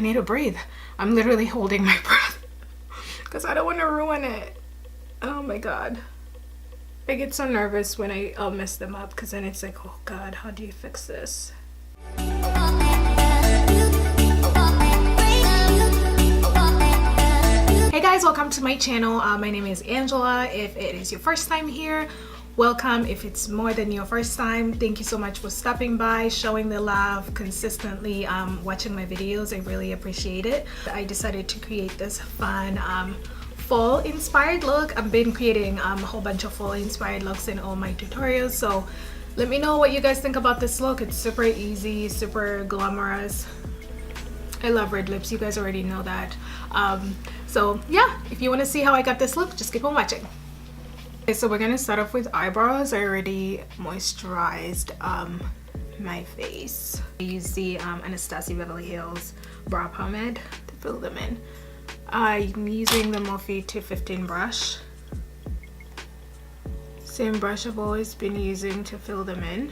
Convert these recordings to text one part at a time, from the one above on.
I need to breathe. I'm literally holding my breath because I don't want to ruin it. Oh my god. I get so nervous when I mess them up because then it's like, oh god, how do you fix this? Hey guys, welcome to my channel. My name is Angela. If it is your first time here, welcome. If it's more than your first time, thank you so much for stopping by, showing the love, consistently watching my videos. I really appreciate it. I decided to create this fun fall inspired look. I've been creating a whole bunch of fall inspired looks in all my tutorials, so let me know what you guys think about this look. It's super easy, super glamorous. I love red lips, you guys already know that. So yeah, if you want to see how I got this look, just keep on watching. Okay, so we're gonna start off with eyebrows. I already moisturized my face. I use the Anastasia Beverly Hills brow pomade to fill them in. I'm using the Morphe 215 brush. Same brush I've always been using to fill them in.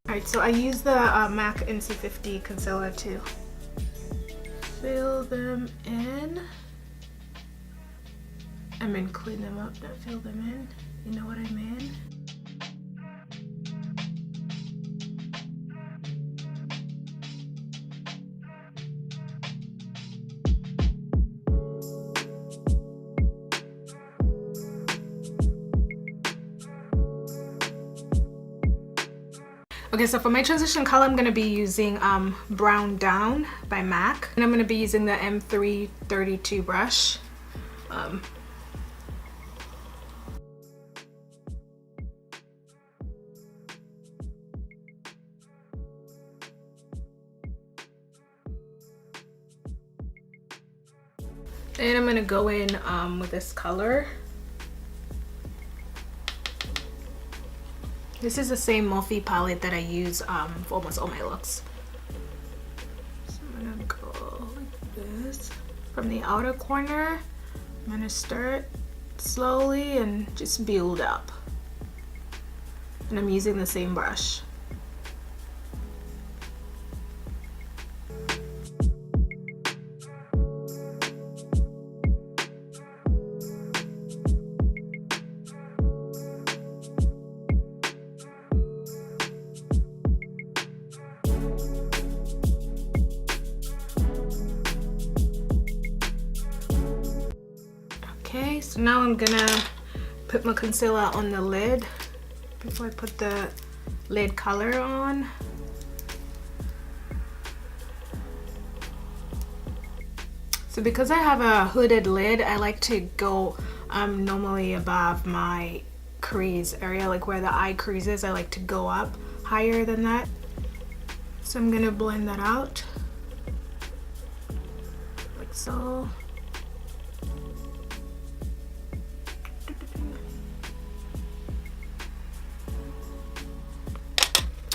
Alright, so I use the MAC NC50 concealer to fill them in. I mean clean them up, not fill them in. You know what I mean? Okay, so for my transition color, I'm going to be using Brown Down by MAC. And I'm going to be using the M332 brush. And I'm going to go in with this color. This is the same Morphe palette that I use for almost all my looks. So I'm gonna go like this. From the outer corner, I'm gonna start slowly and just build up. And I'm using the same brush. Okay, so now I'm gonna put my concealer on the lid before I put the lid color on. So because I have a hooded lid, I like to go normally above my crease area, like where the eye crease is. I like to go up higher than that. So I'm gonna blend that out like so.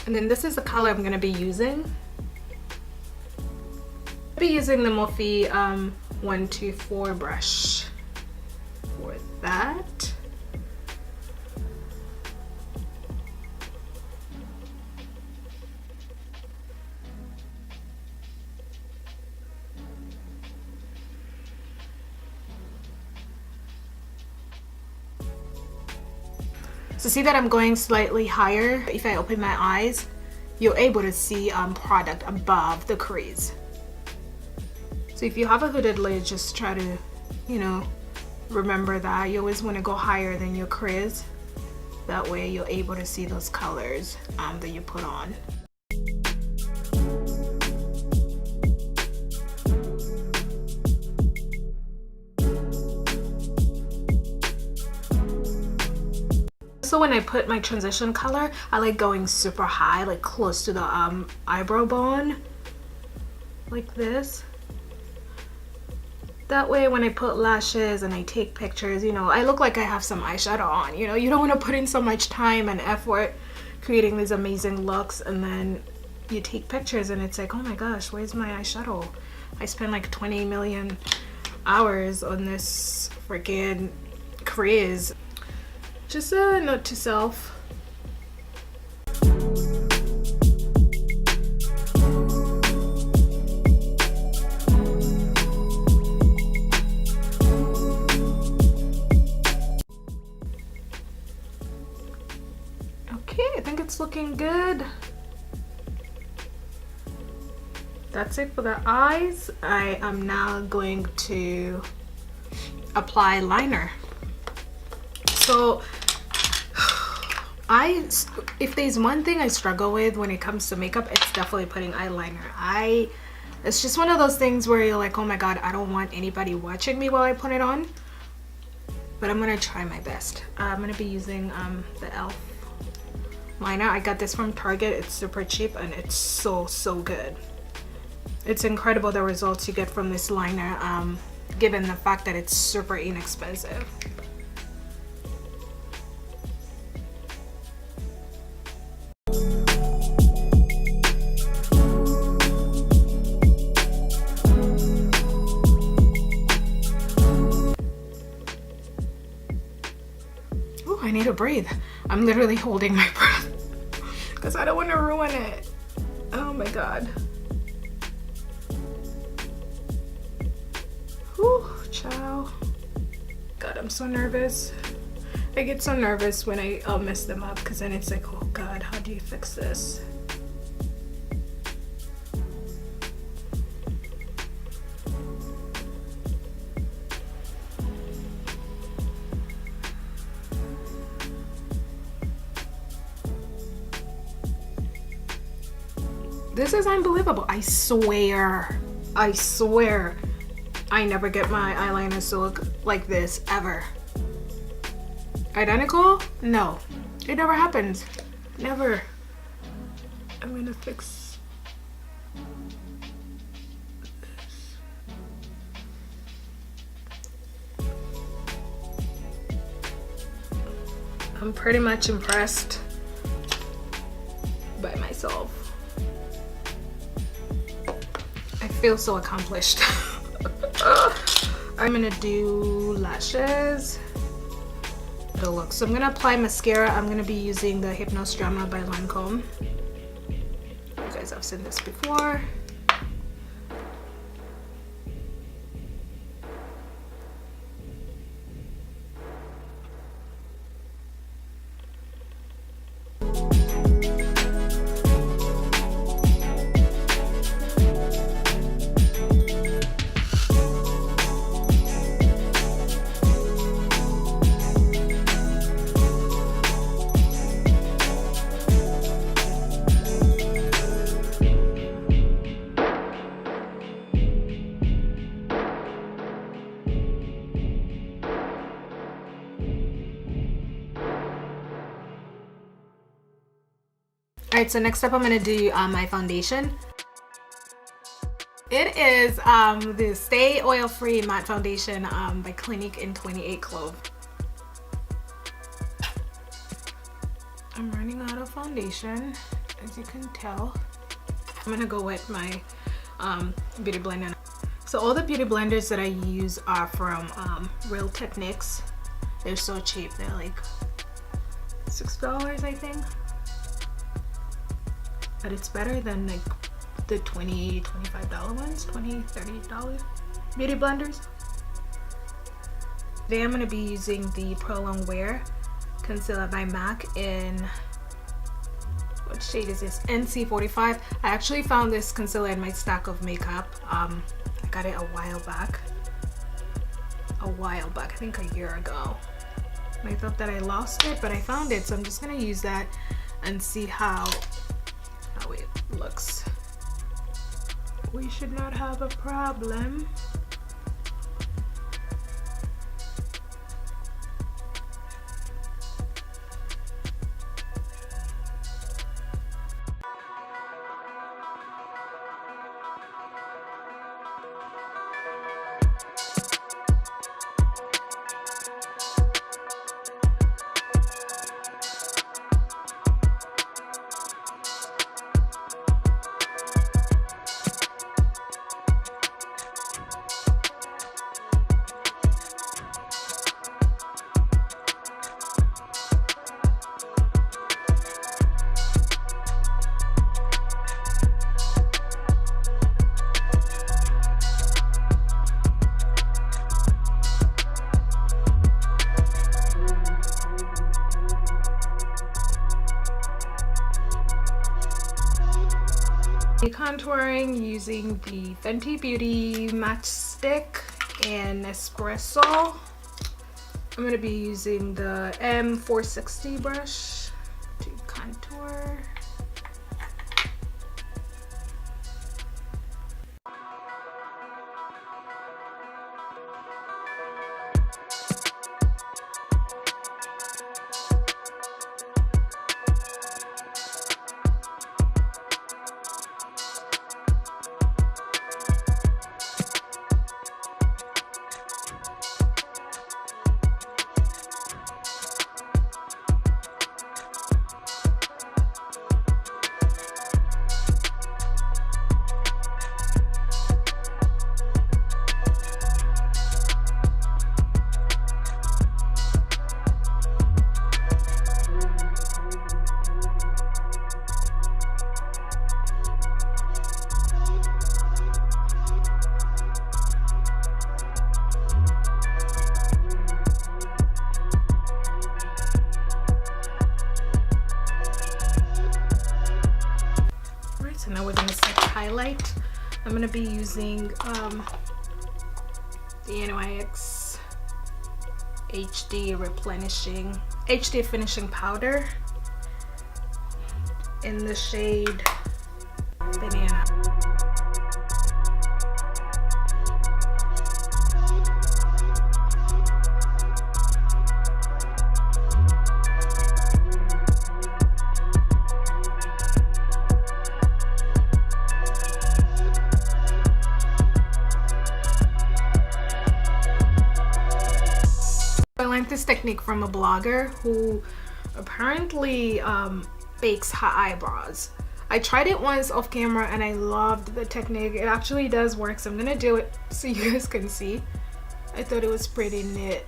And then this is the color I'm going to be using. I'll be using the Morphe 124 brush for that. So see that I'm going slightly higher. If I open my eyes, you're able to see product above the crease. So if you have a hooded lid, just try to, you know, remember that. You always want to go higher than your crease. That way you're able to see those colors that you put on. So when I put my transition color, I like going super high, like close to the eyebrow bone, like this. That way when I put lashes and I take pictures, you know, I look like I have some eyeshadow on. You know, you don't want to put in so much time and effort creating these amazing looks and then you take pictures and it's like, oh my gosh, where's my eyeshadow? I spent like 20 million hours on this freaking crease. Just a note to self. Okay, I think it's looking good. That's it for the eyes. I am now going to apply liner. So if there's one thing I struggle with when it comes to makeup, it's definitely putting eyeliner. It's just one of those things where you're like, oh my god, I don't want anybody watching me while I put it on. But I'm gonna try my best. I'm gonna be using the e.l.f. liner. I got this from Target. It's super cheap and it's so good. It's incredible the results you get from this liner, given the fact that it's super inexpensive. Oh, I need to breathe. I'm literally holding my breath because I don't want to ruin it. Oh my god. Whew, ciao. God, I'm so nervous. I get so nervous when I'll mess them up because then it's like, oh god, how do you fix this? This is unbelievable. I swear I never get my eyeliners to look like this ever. Identical? No, it never happens. Never. I'm gonna fix this. I'm pretty much impressed by myself. I feel so accomplished. I'm gonna do lashes. It'll look. So I'm gonna apply mascara. I'm gonna be using the Hypnose Drama by Lancome. You guys have seen this before. Alright, so next up I'm going to do my foundation. It is the Stay Oil Free Matte Foundation by Clinique in 28 Clove. I'm running out of foundation, as you can tell. I'm going to go with my beauty blender. So all the beauty blenders that I use are from Real Techniques. They're so cheap. They're like $6, I think. But it's better than like the $20, $25 ones, $20, $30 beauty blenders. Today I'm going to be using the Pro-longwear concealer by MAC in, what shade is this? NC45. I actually found this concealer in my stack of makeup. I got it a while back, I think a year ago. And I thought that I lost it, but I found it, so I'm just going to use that and see how it looks. We should not have a problem. Contouring using the Fenty Beauty Matchstick and Espresso. I'm going to be using the M460 brush to contour. So now we're going to set highlight. I'm going to be using the NYX HD finishing powder in the shade Banana. I learned this technique from a blogger who apparently bakes her eyebrows. I tried it once off camera and I loved the technique. It actually does work, so I'm gonna do it so you guys can see. I thought it was pretty neat.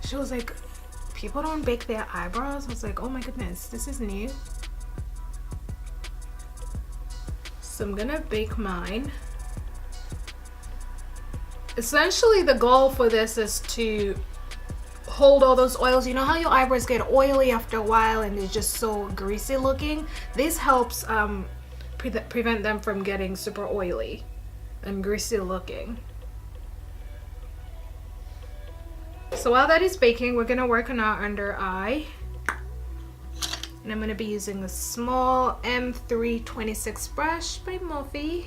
She was like, people don't bake their eyebrows? I was like, oh my goodness, this is new. So I'm gonna bake mine. Essentially the goal for this is to hold all those oils. You know how your eyebrows get oily after a while and they're just so greasy looking? This helps prevent them from getting super oily and greasy looking. So while that is baking, we're gonna work on our under eye. And I'm gonna be using a small M326 brush by Morphe.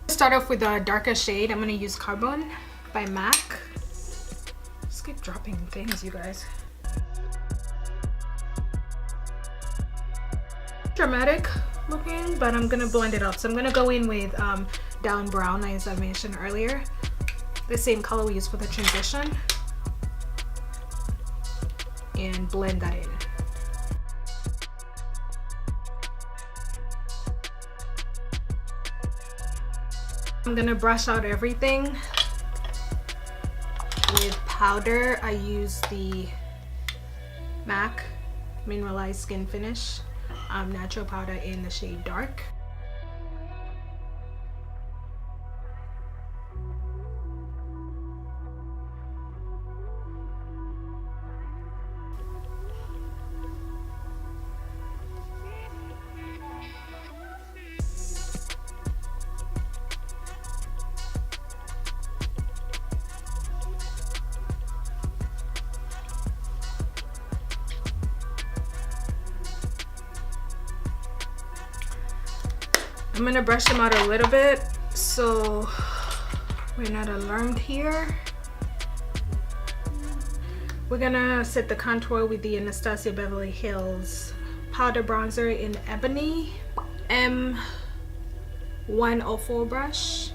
Start off with a darker shade. I'm gonna use Carbon by MAC. Just keep dropping things, you guys. Dramatic looking, but I'm gonna blend it up. So I'm gonna go in with Down Brown, as I mentioned earlier. The same color we used for the transition. And blend that in. I'm gonna brush out everything with powder. I use the MAC Mineralized Skin Finish natural powder in the shade Dark. I'm gonna brush them out a little bit so we're not alarmed here. We're gonna set the contour with the Anastasia Beverly Hills powder bronzer in Ebony M104 brush.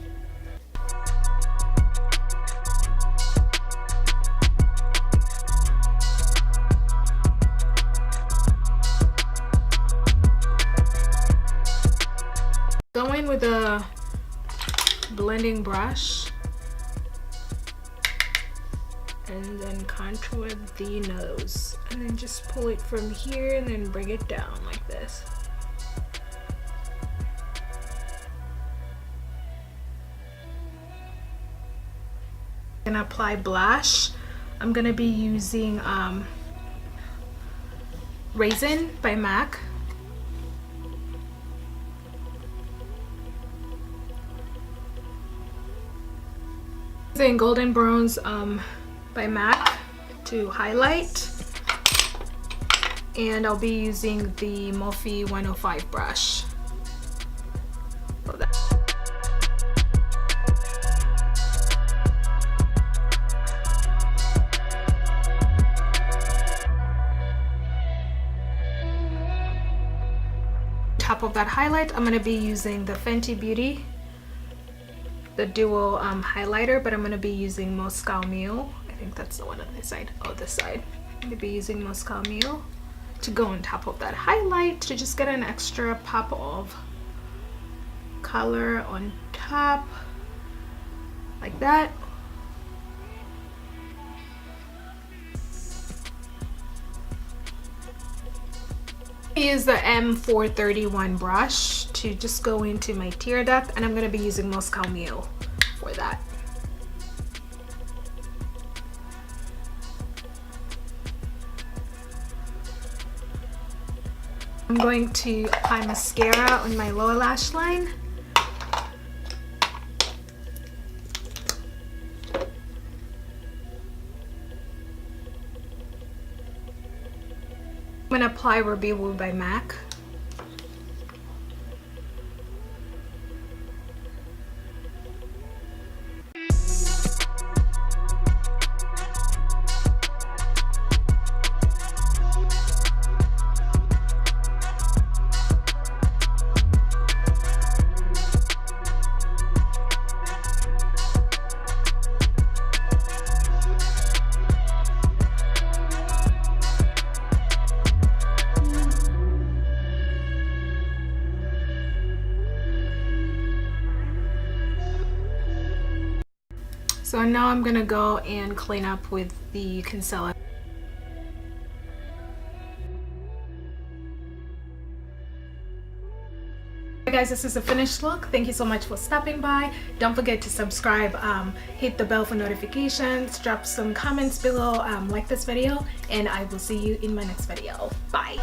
Go in with a blending brush and then contour the nose, and then just pull it from here and then bring it down like this. And apply blush. I'm gonna be using Raisin by MAC. Using Golden Bronze by MAC to highlight, and I'll be using the Morphe 105 brush. Top of that highlight, I'm going to be using the Fenty Beauty, the dual highlighter, but I'm going to be using Moscow Mule. I think that's the one on this side. Oh, this side. I'm going to be using Moscow Mule to go on top of that highlight to just get an extra pop of color on top, like that. I use the M431 brush to just go into my tear duct, and I'm going to be using Moscow Mule for that. I'm going to apply mascara on my lower lash line. I'm going to apply Ruby Woo by MAC. So now I'm gonna go and clean up with the concealer. Hey guys, this is the finished look. Thank you so much for stopping by. Don't forget to subscribe, hit the bell for notifications, drop some comments below, like this video, and I will see you in my next video. Bye.